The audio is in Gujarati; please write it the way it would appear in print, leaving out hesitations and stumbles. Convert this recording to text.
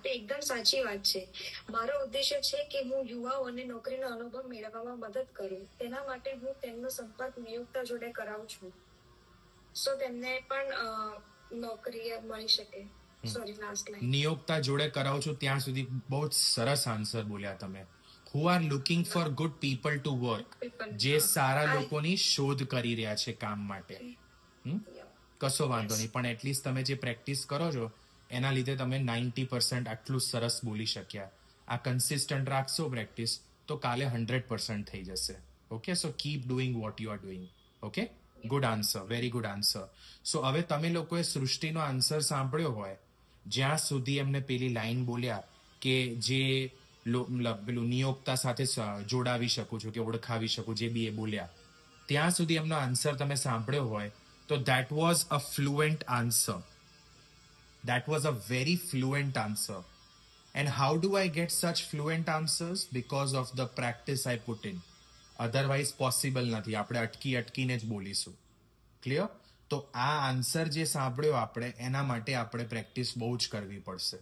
આપે એકદમ સાચી વાત છે. મારો ઉદ્દેશ્ય છે કે હું યુવાઓને નોકરીનો અનુભવ મેળવવામાં મદદ કરું. તેના માટે હું તેમનો સંપર્ક નિયોક્તા જોડે કરાવું છું. સો તેમને પણ નોકરી મળી શકે. Sorry, last line. નિયોક્તા જોડે કરાવો છો ત્યાં સુધી બહુ જ સરસ આન્સર બોલ્યા તમે. Who are looking for good people to work, જે સારા લોકોની શોધ કરી રહ્યા છે કામ માટે. કશો વાંધો નહીં, પણ એટલીસ્ટ તમે જે પ્રેક્ટિસ કરો છો એના લીધે તમે 90% આટલું સરસ બોલી શક્યા. આ કન્સિસ્ટન્ટ રાખશો પ્રેક્ટિસ તો કાલે 100% થઈ જશે. Okay, so keep doing what you are doing. Okay, good answer, very good answer. So હવે તમે લોકોએ સૃષ્ટિનો આન્સર સાંભળ્યો હોય, જ્યાં સુધી એમને પેલી લાઈન બોલ્યા કે જે પેલું નિયોક્તા સાથે જોડાવી શકું છું કે ઓળખાવી શકું, જે બી એ બોલ્યા, ત્યાં સુધી એમનો આન્સર તમે સાંભળ્યો હોય તો that was a fluent answer. That was a very fluent answer. And how do I get such fluent answers? Because of the practice I put in. Otherwise possible નથી. આપણે અટકીને જ બોલીશું. ક્લિયર? તો આ આન્સર જે સાંભળ્યો આપણે, એના માટે આપણે પ્રેક્ટિસ બહુ જ કરવી પડશે.